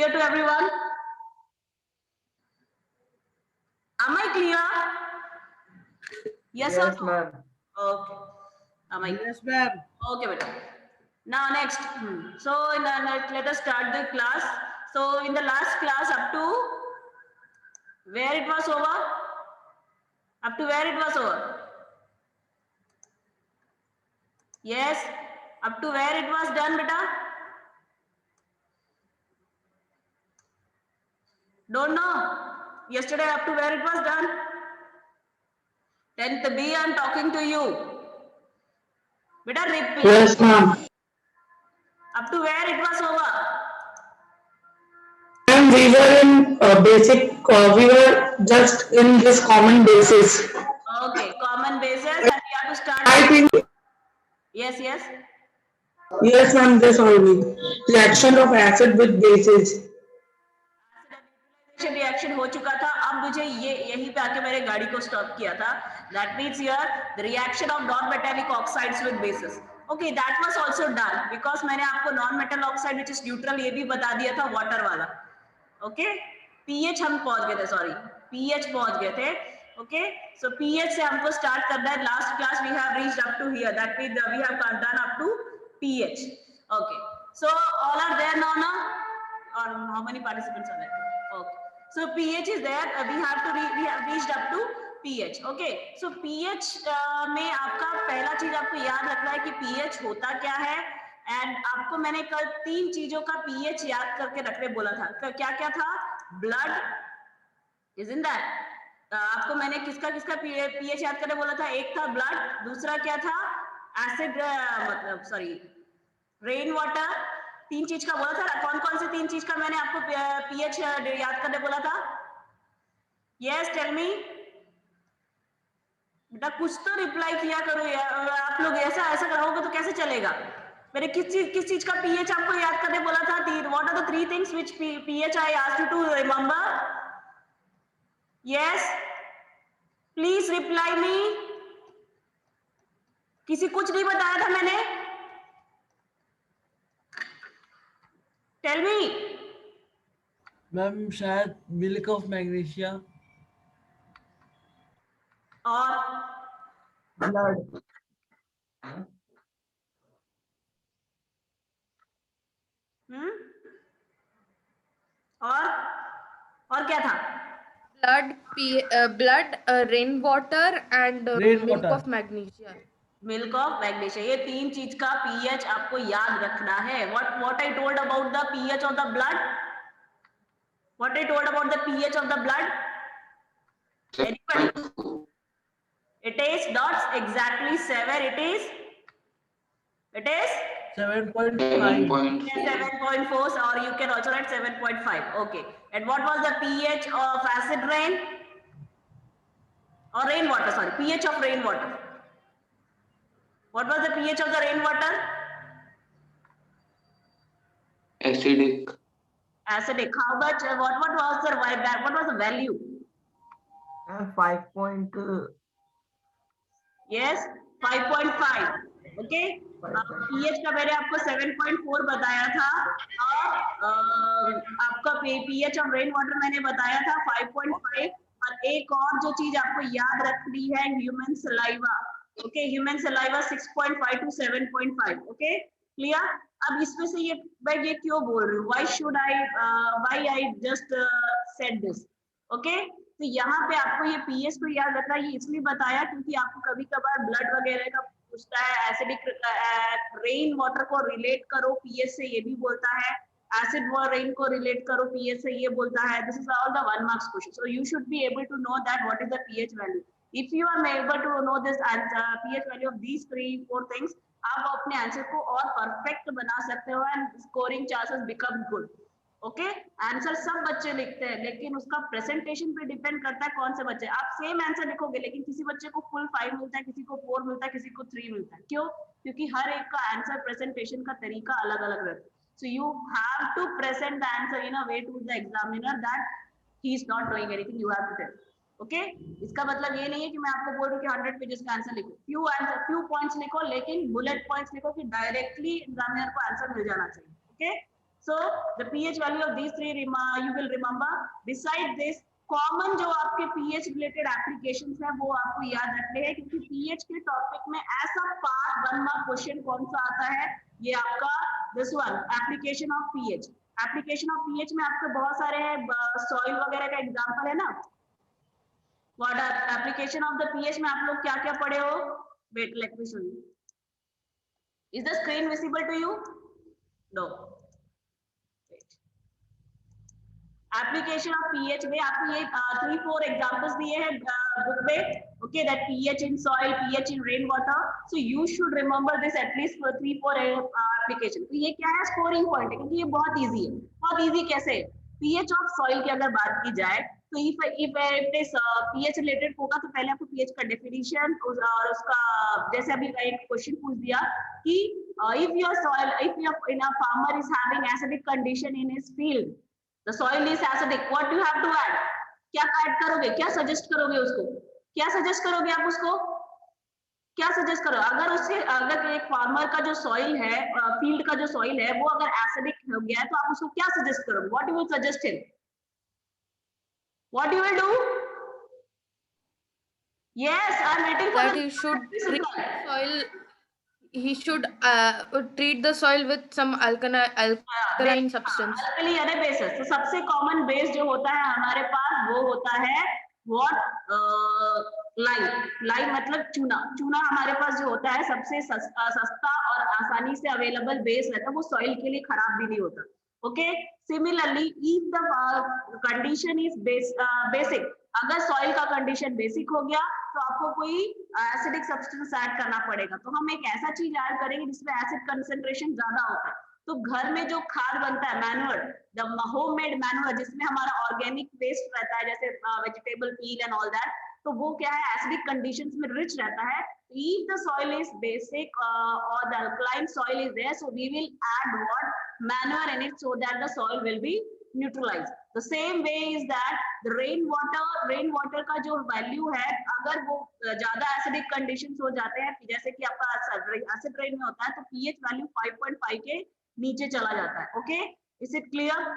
Clear to everyone? Am I clear? Yes or no? ma'am. Okay. Am I? Yes, ma'am. Okay, beta. Now next. So let us start the class. So in the last class, up to where it was over? Up to where it was over? Yes. Up to where it was done, beta? Don't know. Yesterday up to where it was done? 10th B, I'm talking to you. Beta, repeat. Yes, ma'am. Up to where it was over? And we were in basic, we were just in this common basis. Okay, common basis, and we have to start. I think, Yes, yes. yes, ma'am, this only. Reaction of acid with bases. Reaction हो चुका था, अब मुझे ये यहीं पे आके मेरे गाड़ी को स्टॉप किया था. That means here the reaction of non metallic oxides with basis. Okay, that was also done because मैंने आपको non metal oxide which is neutral ये भी बता दिया था वाटर वाला. ओके, पीएच हम पहुंच गए थे, सॉरी पीएच पहुंच गए थे. ओके, सो पीएच से हमको स्टार्ट करना है. Last class we have reached up to here, that means we have done up to pH. Okay, so all are there now ना, और how many participants are there? Okay, so pH is there. We have reached up to pH. Okay, so pH में आपका पहला चीज आपको याद रखना है कि pH होता क्या है. एंड आपको मैंने कल 3 चीजों का pH याद करके रखने बोला था. क्या क्या था? Blood, isn't that? आपको मैंने किसका किसका pH याद करने बोला था? एक था ब्लड, दूसरा क्या था? एसिड, मतलब सॉरी रेन वाटर. 3 चीज का बोला था. कौन कौन से 3 चीज का मैंने आपको पीएच याद करने बोला था? Yes, tell me. बेटा कुछ तो रिप्लाई किया करो यार. आप लोग ऐसा ऐसा करोगे तो कैसे चलेगा? मैंने किस चीज का पीएच आपको याद करने बोला था? What are the 3 things which pH I asked you to remember? Yes, please reply me. किसी कुछ नहीं बताया था मैंने? Tell me. मैम शायद मिल्क ऑफ मैग्नीशिया और ब्लड. और क्या था? blood, rainwater, and milk of magnesia. Milk of magnesia. ये 3 चीज का पीएच आपको याद रखना है. What I told about the pH of the blood? What I told about the pH of the blood? Anybody? It is not exactly 7. It is 7.5. 7.4, or you can also write 7.5. Okay. And what was the pH of acid rain or rainwater? Sorry, pH of rainwater. What was the pH of the rainwater? Acidic. Acidic. How much? What was the value? 5. Yes, 5.5. Okay. pH का मैंने आपको 7.4 बताया था, और आपका pH of rain water मैंने बताया था 5.5. और एक और जो चीज आपको याद रखनी है, human saliva. Okay, human saliva 6.5 to 7.5. Okay, clear? अब इसमें से मैं ये क्यों बोल रही हूँ? Why I just said this. Okay, तो यहाँ पे आपको ये पीएच को याद रखना. ये इसलिए बताया क्योंकि आपको कभी कभार ब्लड वगैरह का पूछता है. एसिडिक रेन वाटर को रिलेट करो पीएच से, ये भी बोलता है. एसिड व रेन को रिलेट करो पीएच से, ये बोलता है. This is all the 1 marks question. So you should be able to know that what is the pH value. If you are able to know this pH value of these 3-4 things, आप अपने answer को और perfect बना सकते हो and scoring chances become good. Okay, answer सब बच्चे लिखते हैं, लेकिन उसका प्रेजेंटेशन पे डिपेंड करता है कौन से बच्चे. आप सेम आंसर लिखोगे, लेकिन किसी बच्चे को फुल 5 मिलता है, किसी को 4 मिलता है, किसी को 3 मिलता है. क्यों? क्योंकि हर एक का आंसर प्रेजेंटेशन का तरीका अलग अलग रहता है. So you have to present the answer in a way to the examiner that he is not doing anything. You have to tell. Okay, इसका मतलब ये नहीं है कि मैं आपको बोल रही हूँ कि 100 पेजेस का आंसर लिखो. फ्यू पॉइंट्स लिखो, लेकिन बुलेट पॉइंट्स लिखो कि डायरेक्टली एग्जामिनर को आंसर मिल जाना चाहिए. Okay, So the pH value of these three you will remember. Beside this, common जो आपके पीएच रिलेटेड एप्लीकेशंस है वो आपको याद रखने हैं, क्योंकि पीएच के टॉपिक में ऐसा पार्ट 1 मार्क क्वेश्चन कौन सा आता है, ये आपका this one application of pH. Application of pH में आपके बहुत सारे हैं, सॉइल वगैरह का एग्जांपल है ना। What application of the pH में आप लोग क्या क्या पढ़े हो? Wait let me show you. Is the screen visible to you? No. Application of pH में आपको ये 3-4 एग्जांपल्स दिए हैं बुक में, okay, that pH in soil, pH in rain water, so you should remember this at least 3-4 application. तो ये क्या है? स्कोरिंग पॉइंट है, क्योंकि ये बहुत इजी है। बहुत इजी कैसे? पीएच ऑफ सॉइल की अगर बात की जाए तो if it is pH related होगा तो पहले आपको पीएच का डेफिनेशन और उसका, जैसे अभी एक क्वेश्चन पूछ दिया कि if your soil, if your in a farmer is having acidic condition in his field, the soil is acidic, what do you have to add? क्या ऐड करोगे? क्या सजेस्ट करोगे उसको? क्या सजेस्ट करोगे आप उसको? क्या सजेस्ट करो? अगर उससे, अगर एक फार्मर का जो सॉइल है, फील्ड का जो सॉइल है वो अगर एसिडिक हो गया है तो आप उसको क्या सजेस्ट करोगे? What you will suggest him? What you will do? Yes, I am waiting for That he should treat soil. He should treat the soil with some alkaline substance. Alkali अरे basis. तो सबसे common base जो होता है हमारे पास वो होता है व्हाट? लाइम। लाइम मतलब चूना। चूना हमारे पास जो होता है सबसे सस्ता और आसानी से अवेलेबल बेस रहता है, वो सॉइल के लिए खराब भी नहीं होता। Okay, similarly if the condition is basic, अगर सॉइल का कंडीशन बेसिक हो गया तो आपको कोई एसिडिक सब्सटेंस ऐड करना पड़ेगा। तो हम एक ऐसा चीज ऐड करेंगे जिसमें एसिड कंसंट्रेशन ज्यादा होता है। तो घर में जो खाद बनता है, मैन्योर, द होममेड मैन्योर, जिसमें हमारा ऑर्गेनिक वेस्ट रहता है, जैसे vegetable peel and all that, तो वो क्या है? एसिडिक कंडीशंस में रिच रहता है। If the soil is basic or the alkaline soil is there, so we will add what? Manure in it, so that the soil will be neutralized. The same way is that the rainwater का जो value है, अगर वो ज्यादा acidic conditions हो जाते हैं, जैसे कि आपका acid rain में होता है, तो pH value 5.5 के नीचे चला जाता है। Okay, is it clear?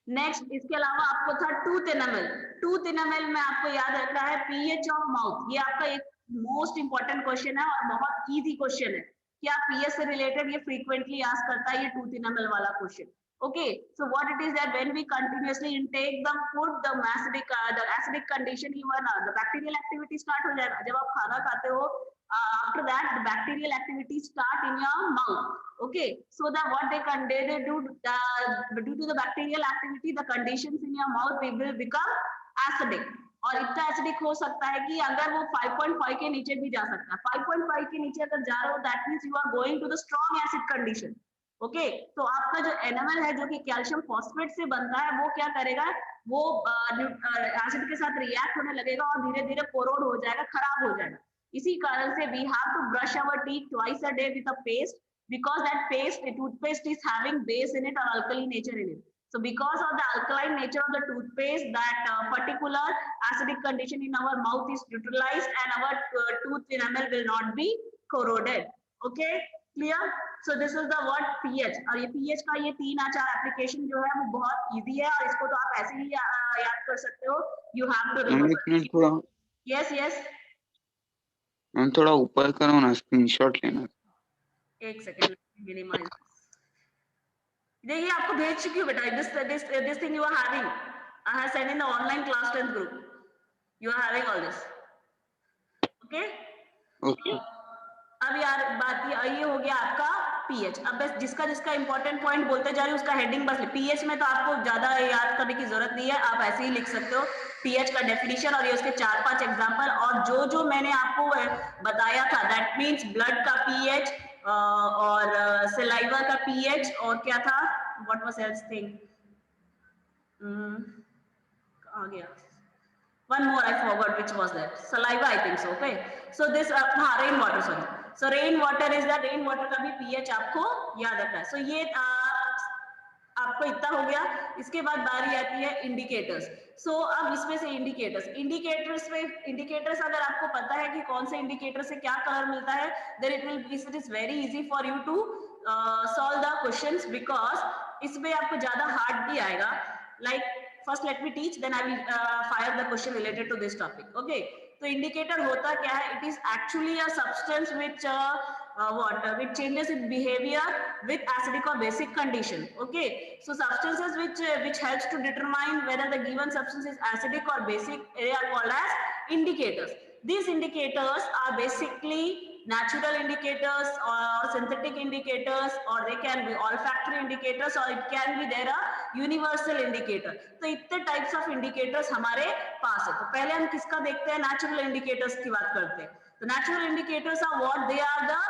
Next, इसके अलावा आपको था टूथ एनामल। टूथ एनामल में आपको याद रखना है पीएच ऑफ माउथ। ये आपका एक मोस्ट इंपॉर्टेंट क्वेश्चन है और बहुत इजी क्वेश्चन है। क्या पीएच से रिलेटेड ये फ्रीक्वेंटली आस्क करता है, ये टूथ एनामल वाला question. Okay, so what it is that when we continuously intake the food, the acidic condition, even the bacterial activity start हो जाएगा। जब आप खाना खाते हो, after that the bacterial activity start in your mouth. Okay, so that what they do, due to the bacterial activity, the conditions in your mouth will become acidic. और इतना acidic हो सकता है कि अगर वो 5.5 के नीचे भी जा सकता है। 5.5 के नीचे अगर जा रहे हो, that means you are going to the strong acid condition. Okay, तो आपका जो एनामल है जो कि कैल्शियम फॉस्फेट से बनता है, वो क्या करेगा? वो एसिड के साथ रिएक्ट होने लगेगा और धीरे धीरे कोरोड हो जाएगा, खराब हो जाएगा। इसी कारण से we have to brush our teeth twice a day with a paste, because that paste, the toothpaste, is having base in it or alkali nature in it. So because of the alkaline nature of the toothpaste, that particular acidic condition in our mouth is neutralized and our tooth enamel will not be corroded. Okay, clear? So this is the word pH। और ये pH का ये 3-4 application जो है वो बहुत easy है और इसको तो आप ऐसे ही याद कर सकते हो। You have to remember। थोड़ा, yes yes, मैम थोड़ा ऊपर करो ना, स्क्रीनशॉट लेना। एक सेकंड, मिनिमाइज। देखिए आपको भेज चुकी हूँ बेटा, this thing you are having, I have sent in the online class 10th group, you are having all this, okay? Okay, अब यार बात ये हो गया आपका पीएच। अब बस जिसका जिसका इंपॉर्टेंट पॉइंट बोलते जा रहे हो उसका हेडिंग बस पीएच में, तो आपको ज्यादा याद करने की जरूरत नहीं है, आप ऐसे ही लिख सकते हो पीएच का डेफिनेशन और ये उसके 4-5 एग्जांपल। और जो जो मैंने आपको बताया था, दैट मींस ब्लड का पीएच और सलाइवा का पीएच, और क्या था, व्हाट वाज एल्स थिंग, आ गया, one more I forgot which was that, saliva I think so। Okay, so this rain water, sorry, so rain water is the, rain water का भी pH आपको याद रखना है। so ये आपको इतना हो गया। इसके बाद बारी आती है इंडिकेटर्स। सो अब इसमें से इंडिकेटर्स में, इंडिकेटर्स अगर आपको पता है कि कौन से इंडिकेटर से क्या कलर मिलता है, then it is very easy for you to solve the questions, because इसमें आपको ज्यादा हार्ड नहीं आएगा. Like first let me teach, then I will fire the question related to this topic. Okay. तो indicator होता क्या है? It is actually a substance which which changes its behavior with acidic or basic condition. Okay. So substances which helps to determine whether the given substance is acidic or basic, they are called as indicators. These indicators are basically natural indicators or synthetic indicators, or they can be olfactory indicators, or it can be there a universal indicator. तो इतने types of indicators हमारे पास है. तो पहले हम किसका देखते हैं? Natural indicators की बात करते हैं. तो natural indicators are what? They are the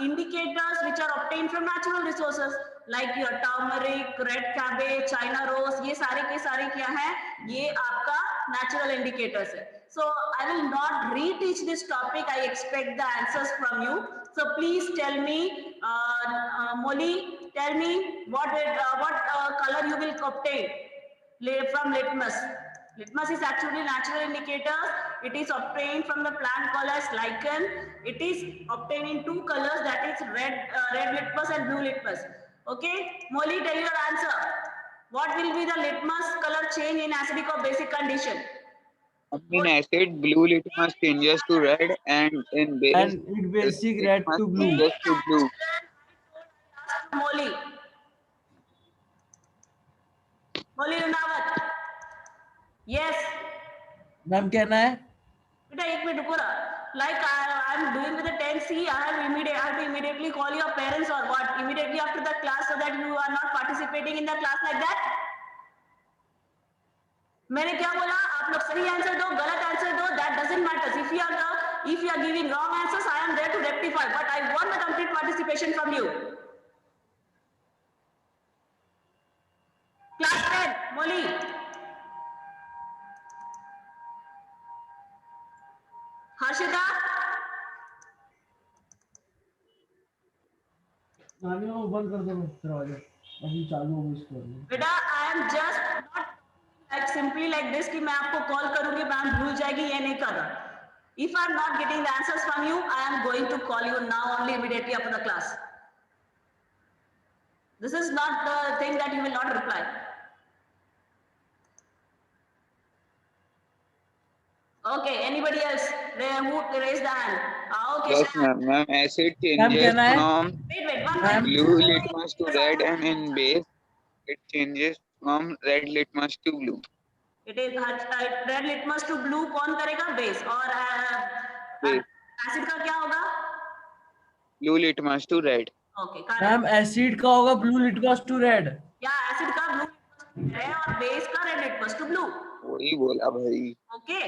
indicators which are obtained from natural resources like your turmeric, red cabbage, China rose. ये सारे के सारे क्या है? ये आपका natural indicators है. So I will not reteach this topic. I expect the answers from you. So please tell me, Molly, tell me what color you will obtain from litmus. Litmus is actually natural indicator. It is obtained from the plant called as lichen. It is obtained in two colors, that is red litmus and blue litmus. Okay, Molly, tell your answer. What will be the litmus color change in acidic or basic condition? In acid, blue litmus changes to red, and in base, And it basic red litmus to blue. changes to blue. Molly. Molly Lunawat. Yes. Ma'am कहना है बेटा एक minute रुको ना. Like I am doing with the 10C, I have to immediately call your parents or what? Immediately after the class, so that you are not participating in the class like that. मैंने क्या बोला? आप लोग सही answer दो, गलत answer दो, that doesn't matter. If you are giving wrong answers, I am there to rectify, but I want the complete participation from you. Class 10, Molly. Harshita. नानी वो बंद कर दो दरवाजा अभी चालू होगा इसको बेटा I am just not like simply like this कि मैं आपको कॉल करूंगी, मैम भूल जाएगी, ये नहीं कर रहा. If I am not getting the answers from you, I am going to call you now only immediately after the class. This is not the thing that you will not reply. Okay, anybody else who raised the hand? Okay, Yes, Shreya. ma'am. Acid ma'am changes कहना है from Wait, one Ma'am. minute. blue litmus to red, and in base, it changes from red litmus to blue. It is red litmus to blue. कौन करेगा? Base. और Base. acid का क्या होगा? Blue litmus to red. Okay, correct. Ma'am acid का होगा blue litmus to red. या acid का blue है और base का red litmus to blue. वही बोला भाई. Okay,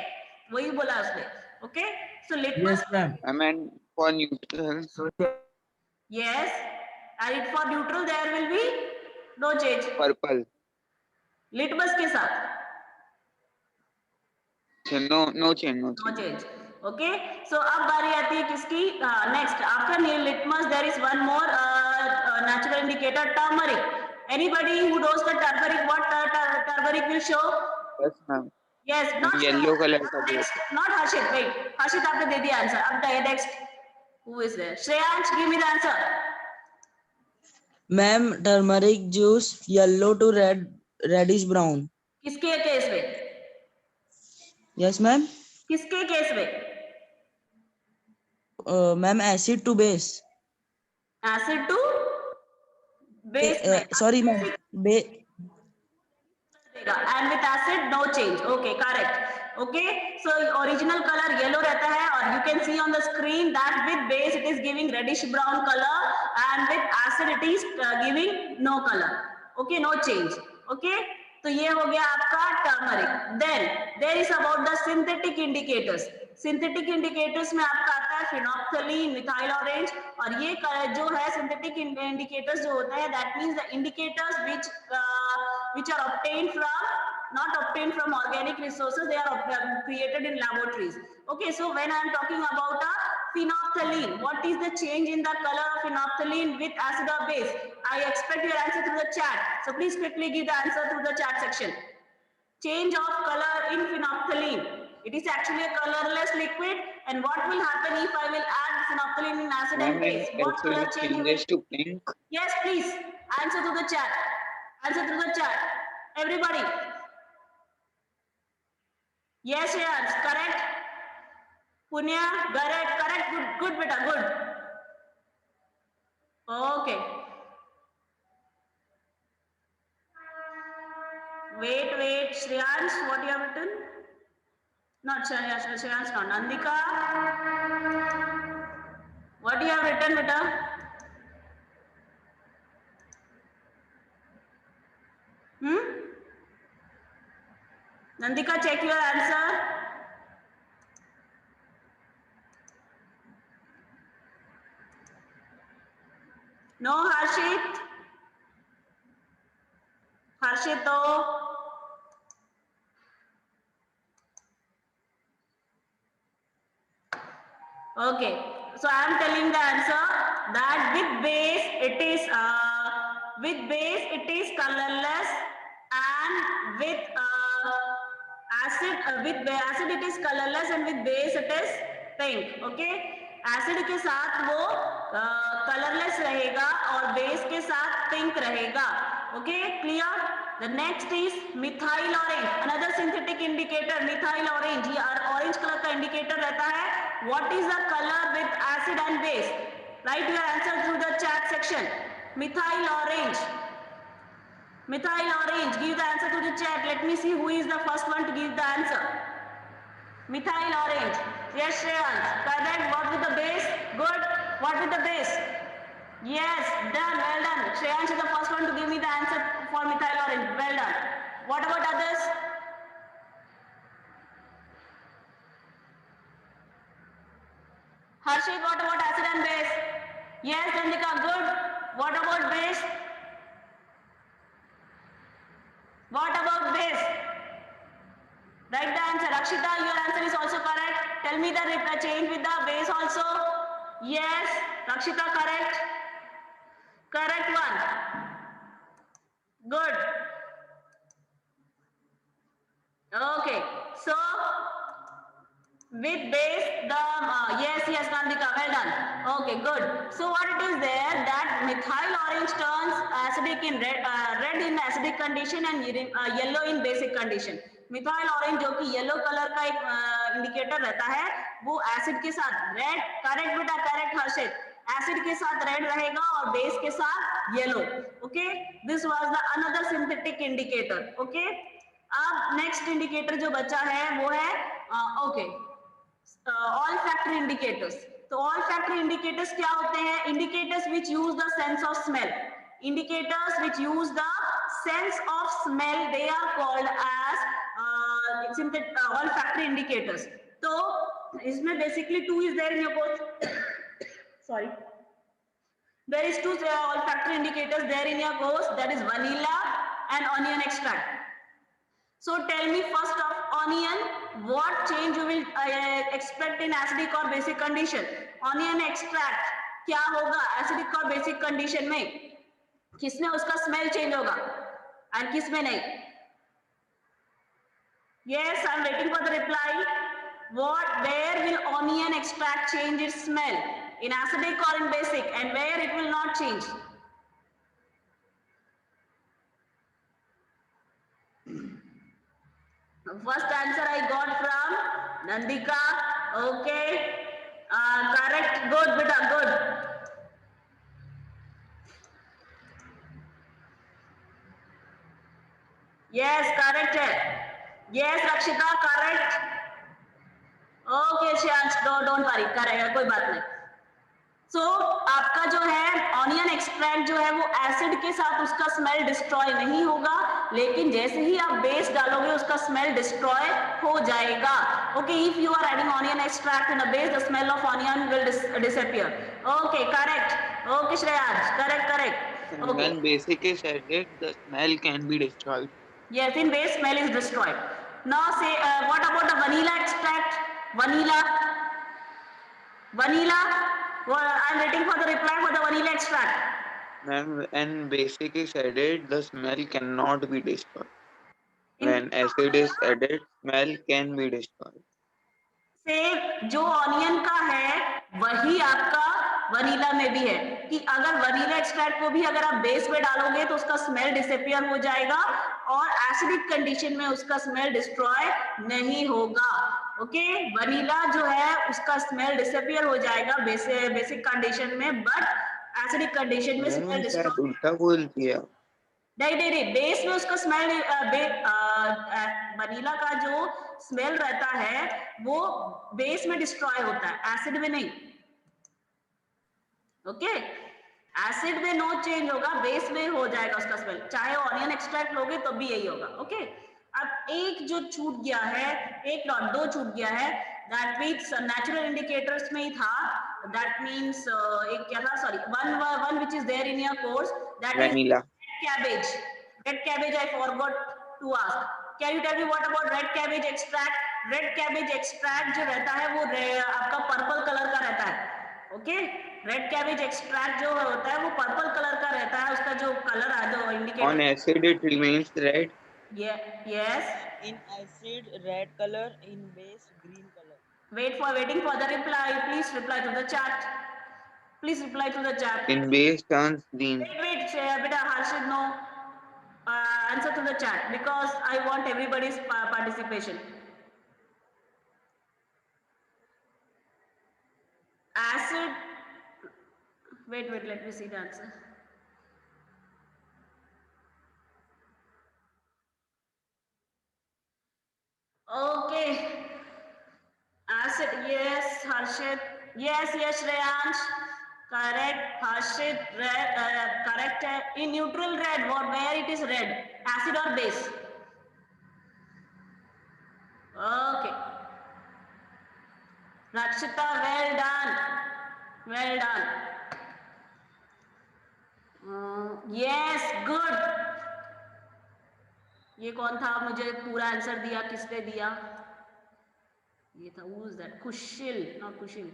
वही बोला उसने. Okay, so litmus. Yes ma'am. I meant for neutral. Yes, and for neutral there will be no change. Purple. Litmus के साथ So no change. no change. Okay, so अब बारी आती है किसकी? Next, after litmus there is one more natural indicator, turmeric. Anybody who knows the turmeric, what turmeric will show? Yes, ma'am. Yes, not Yellow color का next, not Harshit. Wait, Harshit आपने दे दिया answer. अब next, who is there? Shreyansh, give me the answer. Ma'am turmeric juice yellow to reddish brown. किसके case में? Yes ma'am. किसके case में? Ma'am acid to base. Acid to base. Sorry ma'am And with acid no change. Okay, correct. Okay, so original color yellow रहता है और you can see on the screen that with base it is giving reddish brown color and with acid it is giving no color. Okay, no change. Okay, तो ये हो गया आपका turmeric. Then there is about the synthetic indicators. Synthetic indicators में आपका आता है phenolphthalein, methyl orange, और ये जो है synthetic indicators जो होते हैं, that means the indicators which are obtained from, not obtained from organic resources, they are created in laboratories. Okay, so when I am talking about a phenolphthalein, what is the change in the color of phenolphthalein with acid or base? I expect your answer through the chat. So please quickly give the answer through the chat section. Change of color in phenolphthalein. It is actually a colorless liquid. And what will happen if I will add phenolphthalein in acid and base? What color change? Changes to pink. Yes, please answer to the chat. Answer through the chat. Everybody. Yes, yes, correct. Punya, correct, good, beta, good. Okay. Wait, Shreyans, what you have written? Not Shreyans, not Nandika. What you have written, beta? Nandika, check your answer. No, Harshit. Harshito. Okay, so I am telling the answer that with base it is colorless, and with acid it is colorless, and with base it is pink. Okay, acid के साथ वो colorless रहेगा और base के साथ pink रहेगा. Okay, clear? The next is methyl orange, another synthetic indicator. Methyl orange, ये orange color का indicator रहता है. What is the color with acid and base? Write your answer through the chat section. Methyl orange. Methyl orange. Give the answer to the chat. Let me see who is the first one to give the answer. Methyl orange. Yes, Shreyans. Correct. What with the base? Good. What with the base? Yes, done. Well done. Shreyans is the first one to give me the answer for methyl orange. Well done. What about others? Harshit, what about acid and base? Yes, Nandika, good. What about base? What about base? Write the answer. Rakshita, your answer is also correct. Tell me the change with the base also. Yes, Rakshita, correct. Correct one. Good. Okay, so with base, the yes, Nandika, well done. Okay, good. So what it is there that methyl orange turns acidic in red in acidic condition and yellow in basic condition. Methyl orange जो कि yellow colour का एक indicator रहता है, वो acid के साथ red, correct बेटा, करेक्ट हर्षित, एसिड के साथ रेड रहेगा और बेस के साथ yellow. Okay, this was the another synthetic indicator. Okay, अब नेक्स्ट इंडिकेटर जो बचा है वो है ओके ऑल फैक्टरी इंडिकेटर्स. तो ऑल फैक्टरी इंडिकेटर्स क्या होते हैं? Indicators which use the sense of smell. Indicators which use the sense of smell, they are called as all factory indicators. तो इसमें basically two is there in your course. Sorry, there is two all factory indicators there in your course, that is vanilla and onion extract. So tell me first of onion, what change you will expect in acidic or basic condition? Onion extract क्या होगा acidic और basic condition में? किसमें उसका smell change होगा और किसमें नहीं? Yes, I am waiting for the reply. Where will onion extract change its smell? In acidic or in basic, and where it will not change? First answer I got from Nandika. Okay, correct. Good, beta, good. Yes, correct है. Yes, Rakshita, correct. Okay, Shansh, don't worry, करेगा, कोई बात नहीं. So आपका जो है onion extract जो है वो एसिड के साथ उसका स्मेल डिस्ट्रॉय नहीं होगा, लेकिन जैसे ही आप बेस डालोगे उसका स्मेल डिस्ट्रॉय हो जाएगा. Okay, if you are adding onion extract in a base, the smell of onion will disappear. Okay, correct. Okay, Shreyans, correct. And Okay. when basic is added, the smell can be destroyed. Yes, in base smell is destroyed. Now say what about the vanilla extract? Vanilla. Well, I am waiting for the reply for the vanilla extract. When basic is added, the smell cannot be destroyed. When acid is added, smell can be destroyed. से जो onion का है वही आपका vanilla में भी है कि अगर वनीला एक्सट्रैक्ट को भी अगर आप बेस में डालोगे तो उसका स्मेल डिसअपियर हो जाएगा और एसिडिक कंडीशन में उसका स्मेल डिस्ट्रॉय नहीं होगा। ओके, वनीला जो है उसका स्मेल डिसअपियर हो जाएगा बेसिक कंडीशन में, बट एसिडिक कंडीशन में स्मेल मैम शायद डिस्ट्रॉय उल्टा बोल दिया। नहीं, बेस में उसका स्मेल वनीला का जो स्मेल रहता है वो बेस में डिस्ट्रॉय होता है, एसिड में नहीं। ओके, एसिड में नो चेंज होगा, बेस में हो जाएगा उसका स्मेल, चाहे ऑनियन एक्सट्रैक्ट लोगे तो भी यही होगा। ओके, अब एक जो छूट गया है, एक नॉट दो छूट गया है, दैट मीन्स नेचुरल इंडिकेटर्स में ही था, दैट मीन्स एक क्या था, sorry, one which is there in your course, that is vanilla. cabbage. Red cabbage I forgot to ask. Can you tell me what about red cabbage extract? Red cabbage extract जो रहता है वो आपका purple colour का रहता है। Okay, red cabbage extract जो होता है वो पर्पल कलर का रहता है, उसका जो कलर है जो indicator. On acid it remains red. Yes. In acid, red color. In base, green color. Waiting for the reply. Please reply to the chat. Please reply to the chat. In base turns green. Wait, beta Harshid, no. Answer to the chat because I want everybody's participation. Acid. Wait, let me see the answer. Okay. Acid, yes, Harshit. Yes, Shreyansh. Correct. Harshit, red, correct. In neutral red, where it is red? Acid or base? Okay. Rakshita, well done. Well done. Yes, good. ये कौन था, मुझे पूरा answer दिया, किसने दिया? ये था, who is that? Kushil, not Kushil.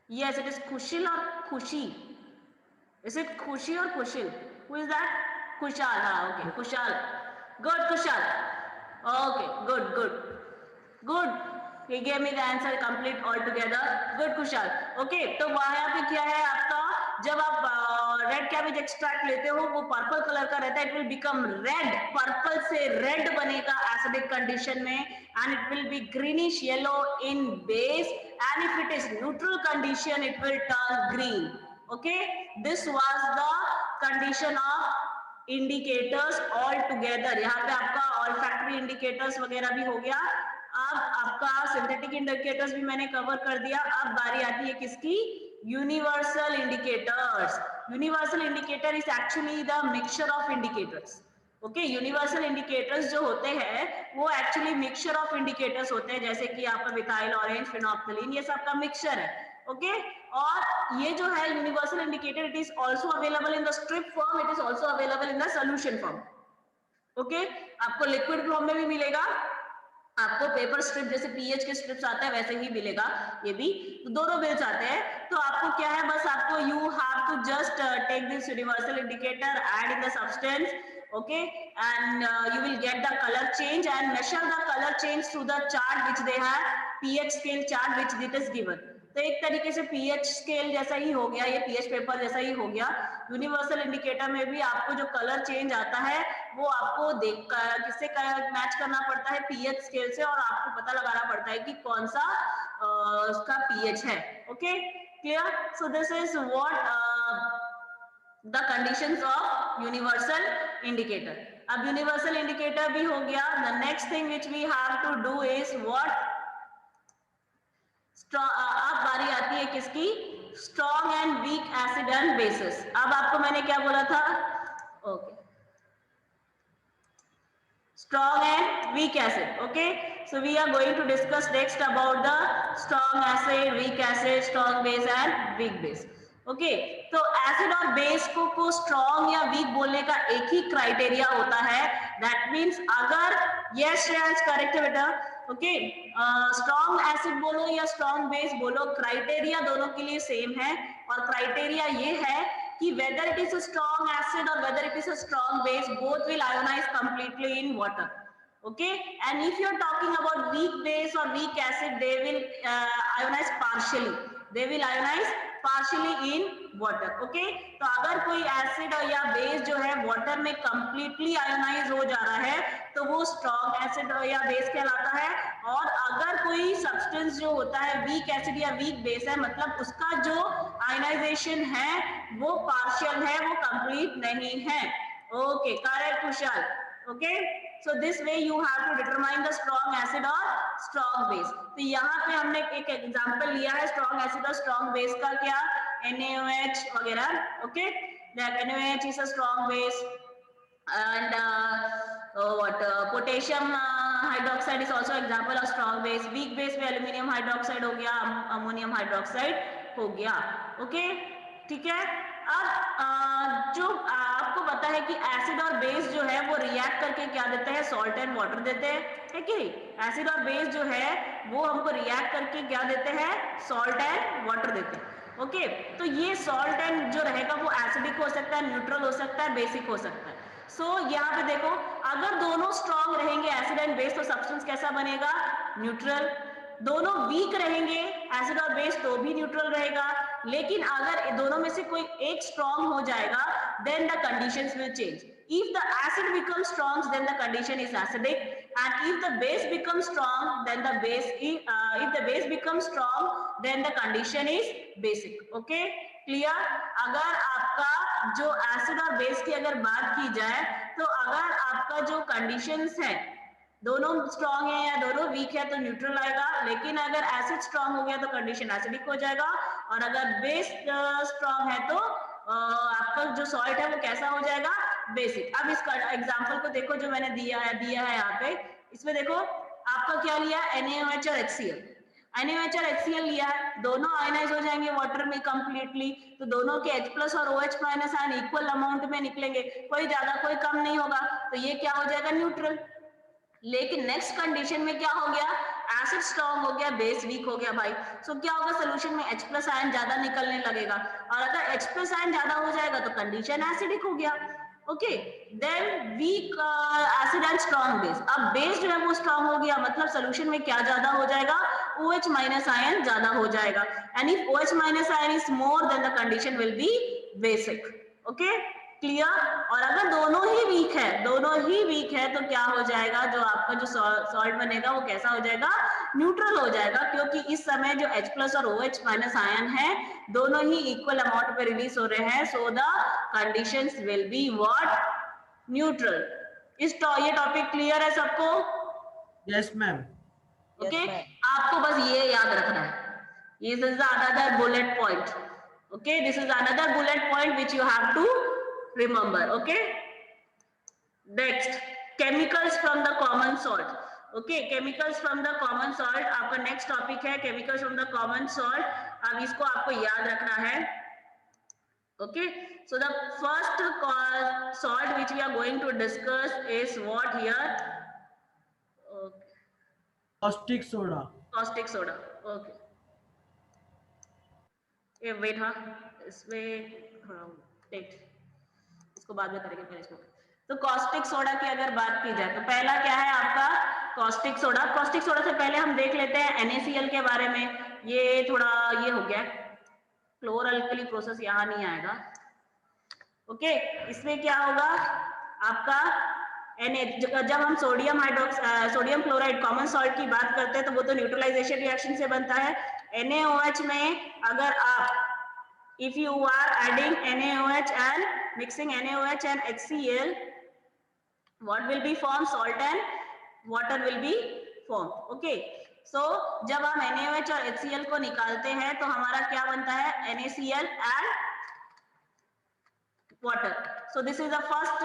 Yes, it is Kushil or Kushi. Is it Kushi or Kushil? Who is that? Kushal. हाँ, okay, Kushal. Good, Kushal. Okay, good. He gave me the answer complete altogether. Good, Kushal. Okay, तो वहाँ पे क्या है आपका, जब आप red cabbage extract लेते हो वो पर्पल कलर का रहता है, it will become red, purple से रेड बनेगा एसिडिक कंडीशन में, and it will be greenish yellow in base, and if it is neutral condition it will turn green. Okay, this was the condition of indicators all together. यहाँ पे आपका olfactory indicators वगैरह भी हो गया. अब आपका सिंथेटिक इंडिकेटर्स भी मैंने कवर कर दिया. अब बारी आती है किसकी? Universal indicators. Universal indicator is actually the mixture of indicators. Okay, universal indicators जो होते हैं वो एक्चुअली मिक्सचर ऑफ इंडिकेटर्स होते हैं, जैसे कि आपका मिथाइल ऑरेंज, फिनोल्फ्थालीन, ये सब का मिक्सचर है. ओके, और ये जो है universal indicator, it is also available in the strip form, it is also available in the solution form. Okay, आपको लिक्विड फॉर्म में भी मिलेगा, आपको पेपर स्ट्रिप जैसे पीएच के स्ट्रिप्स आते हैं वैसे ही मिलेगा, ये भी तो दोनों मिल जाते हैं. तो आपको क्या है, बस आपको you have to just take this universal indicator, add in the substance, okay, and you will get the color change and measure the color change through the chart which they have, pH scale chart which it is given. तो एक तरीके से pH scale जैसा ही हो गया, ये pH paper जैसा ही हो गया. यूनिवर्सल इंडिकेटर में भी आपको जो कलर चेंज आता है वो आपको किससे मैच करना पड़ता है? pH स्केल से, और आपको पता लगाना पड़ता है कि कौन सा उसका pH है. Okay, clear? So this is what the conditions of universal indicator. अब universal indicator भी हो गया. The next thing which we have to do is what? अब बारी आती है किसकी? Strong and weak acid and bases. अब आपको मैंने क्या बोला था? Okay. Strong and weak acid. Okay. So we are going to discuss next about the strong acid, weak acid, strong base and weak base. Okay, तो acid और base को strong या वीक बोलने का एक ही क्राइटेरिया होता है, दैट मींस अगर यस श्रेयांश करेक्ट है बेटा. ओके, स्ट्रॉन्ग एसिड बोलो या स्ट्रॉन्ग बेस बोलो, क्राइटेरिया दोनों के लिए सेम है, और क्राइटेरिया ये है कि whether it is a strong acid or whether it is a strong base, both will ionize completely in water. Okay, and if you are talking about weak base or weak acid, they will ionize partially. They will ionize partially in water. Okay, तो अगर कोई acid या base जो है water में completely ionise हो जा रहा है तो वो स्ट्रॉन्ग एसिड या बेस कहलाता है। और अगर कोई सब्सटेंस जो होता है वीक एसिड या वीक बेस है, मतलब उसका जो आयोनाइजेशन है वो पार्शियल है, वो कंप्लीट नहीं है। Okay, correct Kusal. Okay, so this way you have to determine the strong acid or strong base। तो यहाँ पे हमने एक एग्जांपल लिया है strong acid और strong base का, क्या NaOH वगैरह। Okay, NaOH is a strong base and potassium hydroxide is also example of strong base। weak base में aluminium hydroxide हो गया, ammonium hydroxide हो गया। ओके, ठीक है। अब जो आपको पता है कि एसिड और बेस जो है वो रिएक्ट करके क्या देते हैं, सॉल्ट एंड वाटर देते हैं, है कि नहीं? एसिड और बेस जो है वो हमको रिएक्ट करके क्या देते हैं, सॉल्ट एंड वाटर देते हैं। ओके, तो ये सॉल्ट एंड जो रहेगा वो एसिडिक हो सकता है, न्यूट्रल हो सकता है, बेसिक हो सकता है। सो यहाँ पे देखो, अगर दोनों स्ट्रॉन्ग रहेंगे एसिड एंड बेस तो सब्सटेंस कैसा बनेगा, न्यूट्रल। दोनों वीक रहेंगे एसिड और बेस तो भी न्यूट्रल रहेगा। लेकिन अगर दोनों में से कोई एक स्ट्रॉन्ग हो जाएगा then the conditions will change. if the acid becomes strong then the condition is acidic, and if the base becomes strong then the base if the base becomes strong then the condition is basic। okay, clear? अगर आपका जो acid और base की अगर बात की जाए तो अगर आपका जो कंडीशंस है दोनों स्ट्रॉन्ग है या दोनों वीक है तो न्यूट्रल आएगा। लेकिन अगर एसिड स्ट्रॉन्ग हो गया तो कंडीशन एसिडिक हो जाएगा, और अगर बेस स्ट्रॉन्ग है तो आपका जो सॉल्ट है वो कैसा हो जाएगा, बेसिक। अब इस एग्जांपल को देखो जो मैंने दिया है यहाँ पे, इसमें देखो आपका क्या लिया, NaOH और HCl। NaOH और HCl लिया है, दोनों आयनाइज हो जाएंगे वाटर में कंप्लीटली, तो दोनों के H+ और OH- आयन इक्वल अमाउंट में निकलेंगे, कोई ज्यादा कोई कम नहीं होगा, तो ये क्या हो जाएगा, न्यूट्रल। लेकिन नेक्स्ट कंडीशन में क्या हो गया, एसिड स्ट्रॉन्ग हो गया, बेस वीक हो गया भाई। सो क्या होगा, सोल्यूशन में H+ आयन ज्यादा निकलने लगेगा, और अगर H+ आयन ज्यादा हो जाएगा तो कंडीशन एसिडिक हो गया। Okay, then weak acid and strong base. अब बेस जो है वो स्ट्रॉन्ग हो गया, मतलब सोल्यूशन में क्या ज्यादा हो जाएगा, OH- आयन ज्यादा हो जाएगा, and if OH- ion is more than the condition will be basic. Okay, clear? और अगर दोनों ही वीक है तो क्या हो जाएगा, जो आपका जो सॉल्ट बनेगा वो कैसा हो जाएगा, न्यूट्रल हो जाएगा, क्योंकि इस समय जो H+ और OH- आयन है दोनों ही इक्वल अमाउंट पे रिलीज हो रहे हैं, so the conditions will be what, neutral. ये टॉपिक क्लियर है सबको? Yes ma'am. ओके, आपको बस ये याद रखना है, this is another bullet point। okay, this is another bullet point which you have to remember। okay, next, chemicals from the common salt। okay, chemicals from the common salt आपका next topic है, chemicals from the common salt। अब इसको आपको याद रखना है। okay, so the first salt which we are going to discuss is what here, okay, caustic soda. caustic soda। okay, ये wait, हाँ इसमें टेट, इसको बाद में करेंगे पहले इसको। तो कॉस्टिक सोडा की अगर बात की जाए तो पहला क्या है आपका, कॉस्टिक सोडा। कॉस्टिक सोडा से पहले हम देख लेते हैं NaCl के बारे में। ये थोड़ा ये हो गया, क्लोरअल्कली प्रोसेस यहाँ नहीं आएगा। ओके, इसमें क्या होगा आपका जब हम सोडियम क्लोराइड कॉमन सॉल्ट की बात करते हैं तो वो तो न्यूट्रलाइजेशन रिएक्शन से बनता है। NaOH में अगर आप if you are adding NaOH and mixing NaOH and HCl, what will be formed, salt and water will be formed। okay, so जब हम NaOH और HCl को निकालते हैं तो हमारा क्या बनता है, NaCl and water। so this is the first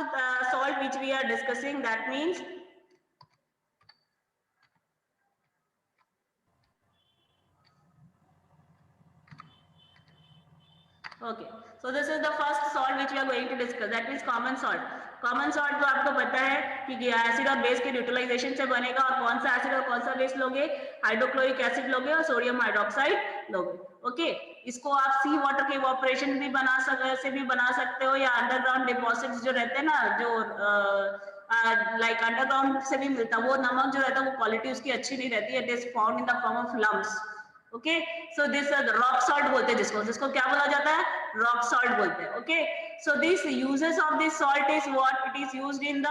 salt which we are discussing, that means okay, so this is the first salt which we are going to discuss, that means common salt। Common salt तो आपको पता है कि acid और base के neutralisation से बनेगा, और कौन सा एसिड और कौन सा बेस लोगे, हाइड्रोक्लोरिक एसिड लोगे और सोडियम हाइड्रोक्साइड लोगे। ओके, इसको आप सी वाटर के इवोपरेशन भी बना सकते हो, या अंडरग्राउंड डिपॉजिट्स जो रहते हैं ना, जो लाइक अंडरग्राउंड से भी मिलता है, वो नमक जो रहता है वो क्वालिटी उसकी अच्छी नहीं रहती है, it is found in the form of lumps. Okay, so this rock salt बोलते हैं जिसको, जिसको क्या बोला जाता है, रॉक सॉल्ट बोलते हैं। Okay, so this uses of this salt is what, it is used in the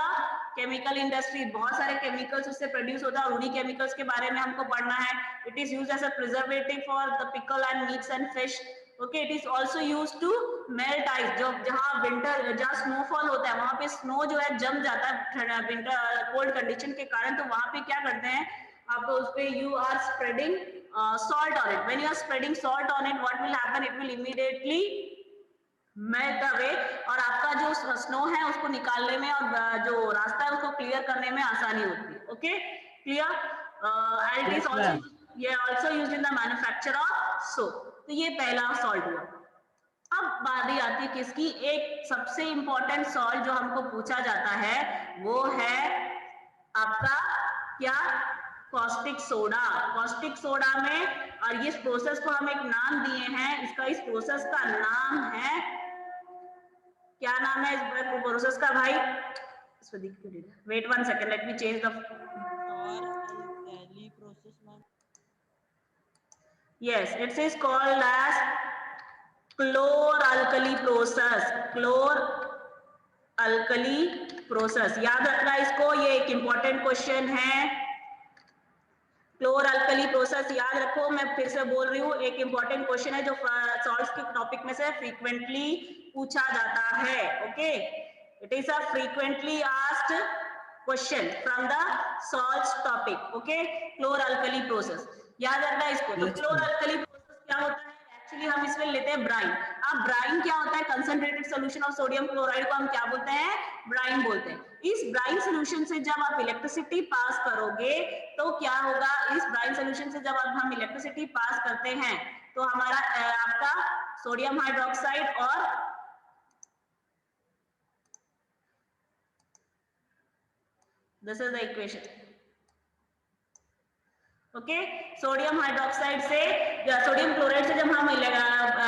chemical industry. बहुत सारे केमिकल्स उससे प्रोड्यूस होता है, और उन्हीं केमिकल्स के बारे में हमको पढ़ना है। It is used as a preservative for the pickle and meats and fish. Okay, it is also used to melt ice. जो जहाँ विंटर, जहाँ स्नोफॉल होता है वहां पे स्नो जो है जम जाता है विंटर कोल्ड कंडीशन के कारण, तो वहां पे क्या करते हैं आप, उस पे you are spreading salt on it. When you are spreading salt on it, what will happen? It will immediately melt away, और आपका जो स्नो है उसको निकालने में और जो रास्ता है उसको क्लियर करने में आसानी होती है। Okay, clear? And it is also, ये also used in the manufacture of soap. तो ये पहला सॉल्ट हुआ। अब बारी आती है किसकी, एक सबसे इंपॉर्टेंट सॉल्ट जो हमको पूछा जाता है वो है आपका क्या, कॉस्टिक सोडा। कॉस्टिक सोडा में, और इस प्रोसेस को हम एक नाम दिए हैं, इसका इस प्रोसेस का नाम है, क्या नाम है इस प्रोसेस का भाई? Wait 1 second, let me change the, chlor-alkali process, ma'am. yes, it is called as chlor-alkali process। chlor-alkali process याद रखना इसको, ये एक इंपॉर्टेंट क्वेश्चन है। क्लोर अल्कली प्रोसेस याद रखो, मैं फिर से बोल रही हूँ, एक इंपॉर्टेंट क्वेश्चन है जो सॉल्ट्स के टॉपिक में से फ्रीक्वेंटली पूछा जाता है। Okay, it is a frequently asked question from the salts topic. Okay, क्लोर alkali process याद रखना इसको। तो क्लोर अल्कली प्रोसेस क्या होता है, एक्चुअली हम इसमें लेते हैं ब्राइन। अब ब्राइन क्या होता है, concentrated solution of sodium chloride को हम क्या बोलते हैं, ब्राइन बोलते हैं। इस ब्राइन सॉल्यूशन से जब आप इलेक्ट्रिसिटी पास करोगे तो क्या होगा, इस ब्राइन सॉल्यूशन से जब हम इलेक्ट्रिसिटी पास करते हैं तो हमारा आपका सोडियम हाइड्रोक्साइड और this is the equation. Okay, sodium hydroxide से या सोडियम क्लोराइड से जब हम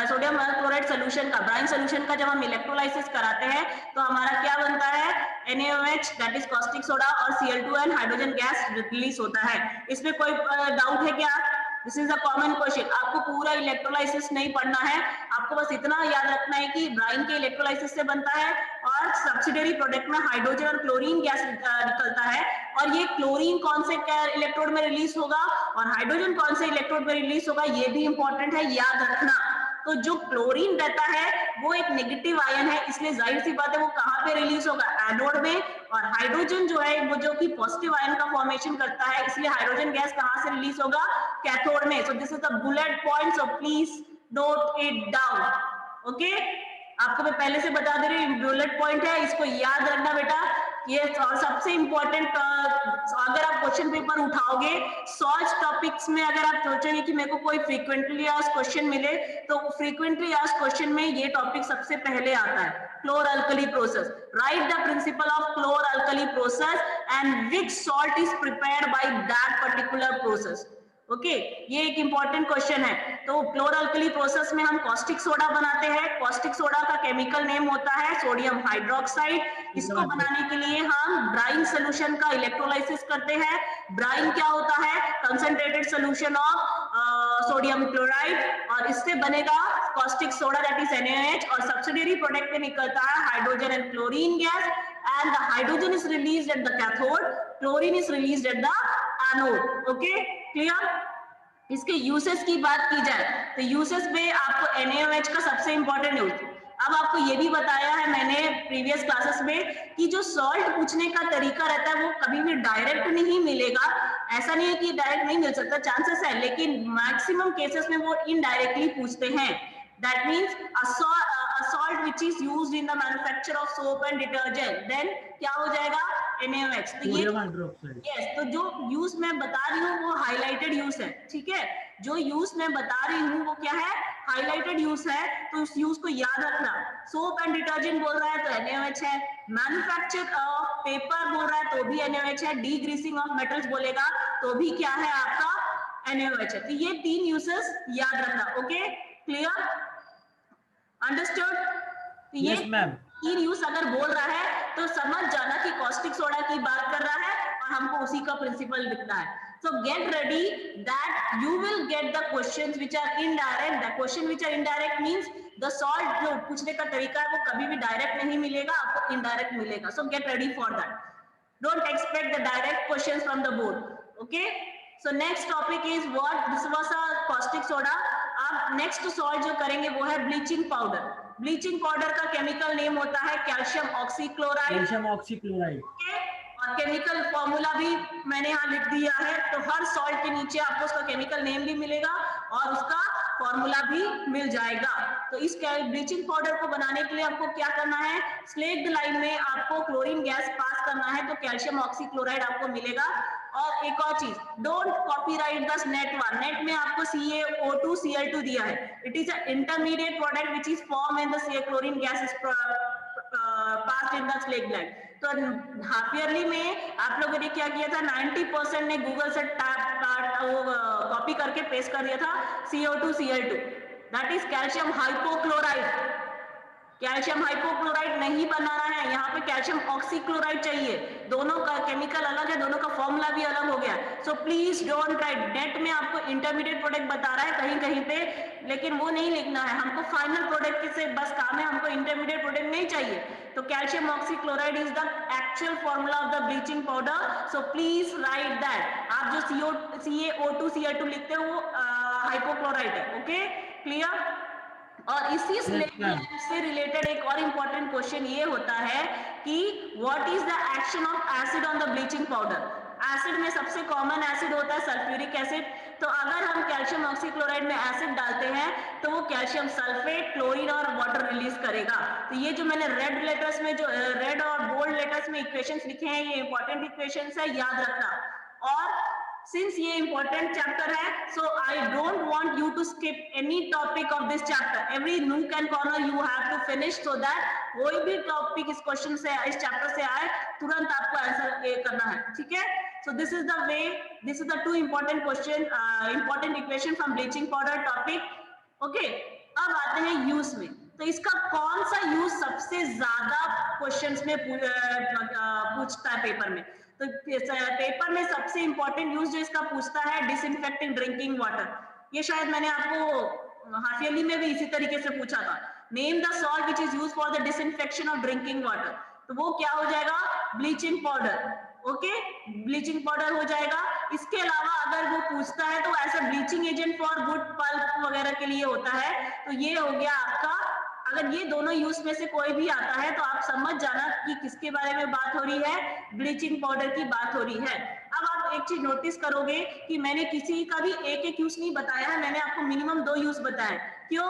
सोडियम क्लोराइड सोल्यूशन का, ब्राइन सोल्यूशन का जब हम इलेक्ट्रोलाइसिस कराते हैं तो हमारा क्या बनता है, NaOH, that is caustic soda, और Cl2n हाइड्रोजन गैस रिलीज होता है। इसमें कोई डाउट है क्या? This is a common question. आपको पूरा इलेक्ट्रोलाइसिस नहीं पढ़ना है, आपको बस इतना याद रखना है कि ब्राइन के इलेक्ट्रोलाइसिस से बनता है और सब्सिडियरी प्रोडक्ट में हाइड्रोजन और क्लोरीन गैस निकलता है, और ये क्लोरीन कौन से इलेक्ट्रोड में रिलीज होगा और हाइड्रोजन कौन से इलेक्ट्रोड में रिलीज होगा, ये भी इंपॉर्टेंट है, याद रखना। तो जो क्लोरीन रहता है वो एक नेगेटिव आयन है, इसलिए जाहिर सी बात है वो कहां पे रिलीज होगा, एनोड में, और हाइड्रोजन जो है वो जो कि पॉजिटिव आयन का फॉर्मेशन करता है, इसलिए हाइड्रोजन गैस कहां से रिलीज होगा, कैथोड में। So this is the bullet point, so please note it down. Okay, आपको मैं पहले से बता दे रही हूँ, बुलेट पॉइंट है, इसको याद रखना बेटा। ये और सबसे इंपॉर्टेंट, अगर आप क्वेश्चन पेपर उठाओगे सॉल्ट टॉपिक्स में, अगर आप सोचोगे कि मेरे को कोई फ्रीक्वेंटली आस्क्ड क्वेश्चन मिले, तो फ्रीक्वेंटली आस्क्ड क्वेश्चन में ये टॉपिक सबसे पहले आता है, क्लोर alkali process. Right the principle of क्लोर alkali process and which salt is prepared by that particular process. Okay, ये एक इंपॉर्टेंट क्वेश्चन है। तो क्लोर अल्कली प्रोसेस में हम कॉस्टिक सोडा बनाते हैं। कॉस्टिक सोडा का केमिकल नेम होता है सोडियम हाइड्रोक्साइड। इसको बनाने के लिए हम ब्राइन सॉल्यूशन का इलेक्ट्रोलाइसिस करते हैं। ब्राइन क्या होता है, concentrated solution of sodium chloride, और इससे बनेगा caustic soda that is NaOH, और सब्सिडियरी प्रोडक्ट में निकलता है hydrogen and chlorine gas, and the hydrogen is released at the cathode, chlorine is released at the anode. Okay, clear? इसके uses की बात की जाए तो यूसेस में आपको NaOH का सबसे इंपॉर्टेंट यूज, अब आपको ये भी बताया है मैंने प्रीवियस क्लासेस में कि जो सॉल्ट पूछने का तरीका रहता है वो कभी भी डायरेक्ट नहीं मिलेगा। ऐसा नहीं है कि डायरेक्ट नहीं मिल सकता, चांसेस है, लेकिन मैक्सिमम केसेस में वो इनडायरेक्टली पूछते हैं। That means a salt which is used in the manufacture of soap and detergent, then क्या हो जाएगा, NaOH। तो ये yes, तो जो यूज मैं बता रही हूँ वो हाईलाइटेड यूज है, ठीक है, जो यूज मैं बता रही हूँ वो क्या है, हाईलाइटेड यूज है, तो उस यूज को याद रखना। सोप एंड डिटर्जेंट बोल रहा है तो NaOH है, मैन्युफैक्चर ऑफ पेपर बोल रहा है तो भी NaOH है, डीग्रीसिंग ऑफ मेटल्स बोलेगा तो भी क्या है आपका NaOH है। तो ये 3 यूजेस याद रखना। Okay, clear, understood? ये 3 यूज अगर बोल रहा है तो समझ जाना कि कॉस्टिक सोडा की बात कर रहा है और हमको उसी का प्रिंसिपल लिखना है। So get ready that you will get the questions which are indirect. The question which are indirect means the salt जो पूछने का तरीका है वो कभी भी डायरेक्ट नहीं मिलेगा, आपको इनडायरेक्ट मिलेगा. So get ready for that. Don't expect the direct questions from the board. Okay? So next topic is what? This was a caustic soda. अब next सॉल्ट जो करेंगे वो है ब्लीचिंग पाउडर. ब्लीचिंग पाउडर का chemical name होता है calcium oxychloride. Calcium oxychloride. और chemical formula भी मैंने यहाँ लिख दिया है. तो हर सॉल्ट के नीचे आपको उसका केमिकल नेम भी मिलेगा और उसका फॉर्मूला भी मिल जाएगा. तो इस ब्लीचिंग पाउडर को बनाने के लिए आपको क्या करना है, स्लेक्ड लाइन में आपको क्लोरीन गैस पास करना है तो कैल्शियम ऑक्सीक्लोराइड आपको मिलेगा. और एक और चीज, don't copyright the net one. Net में आपको CaO2 Cl2 दिया है. It is a intermediate product which is form in the chlorine gas is passed in the slaked line. तो हाफ ईयरली में आप लोगों ने क्या किया था, 90% ने गूगल से कॉपी करके पेस्ट कर दिया था CO2 Cl2. That is calcium hypochloride. Calcium hypochloride नहीं बनाना है, यहाँ पे कैल्शियम ऑक्सीक्लोराइड चाहिए. दोनों का केमिकल अलग है, दोनों का फॉर्मूला भी अलग हो गया. So please don't write. Net में आपको इंटरमीडिएट प्रोडक्ट बता रहा है कहीं कहीं पे, लेकिन वो नहीं लिखना है. हमको फाइनल प्रोडक्ट से बस काम है, हमको इंटरमीडिएट प्रोडक्ट नहीं चाहिए. तो calcium oxychloride is the actual formula of the bleaching powder. So please right that. आप जो CaO2 Cl2 लिखते हो वो हाइपोक्लोराइड है. Okay, clear. और इसी से रिलेटेड एक और इंपॉर्टेंट क्वेश्चन ये होता है कि what is the action of acid on the bleaching powder. Acid में सबसे कॉमन एसिड होता है सल्फ्यूरिक एसिड. तो अगर हम कैल्शियम ऑक्सीक्लोराइड में एसिड डालते हैं तो वो कैल्शियम सल्फेट, क्लोरीन और वाटर रिलीज करेगा. तो ये जो मैंने रेड लेटर्स में जो रेड और बोल्ड लेटर्स में इक्वेशंस लिखे हैं, ये इंपॉर्टेंट इक्वेशंस है, याद रखना. और since ये important chapter है, so I don't want you to skip any topic of this chapter. Every nook and corner you have to finish so that कोई भी टॉपिक इस क्वेश्चन से, इस चैप्टर से आए, तुरंत आपको आंसर करना है. ठीक है. So this is the way, this is the two important question, important equation from bleaching powder topic. Okay. अब आते हैं यूज में. तो इसका कौन सा यूज सबसे ज्यादा क्वेश्चंस में पूछता है पेपर में. तो पेपर में सबसे इंपॉर्टेंट यूज जो इसका पूछता है, डिसइंफेक्टिंग ड्रिंकिंग वाटर. ये शायद मैंने आपको हाफ ईयरली में भी इसी तरीके से पूछा था. Name the salt which is use for the disinfection of drinking water. तो वो क्या हो जाएगा, bleaching powder. Okay, bleaching powder हो जाएगा. इसके अलावा अगर वो पूछता है तो ऐसा bleaching agent for wood pulp वगैरह के लिए होता है. तो ये हो गया आपका. अगर ये दोनों यूज में से कोई भी आता है तो आप समझ जाना कि किसके बारे में बात हो रही है, ब्लीचिंग पाउडर की बात हो रही है. अब आप एक चीज नोटिस करोगे कि मैंने किसी का भी एक यूज नहीं बताया है, मैंने आपको मिनिमम 2 यूज बताया. क्यों?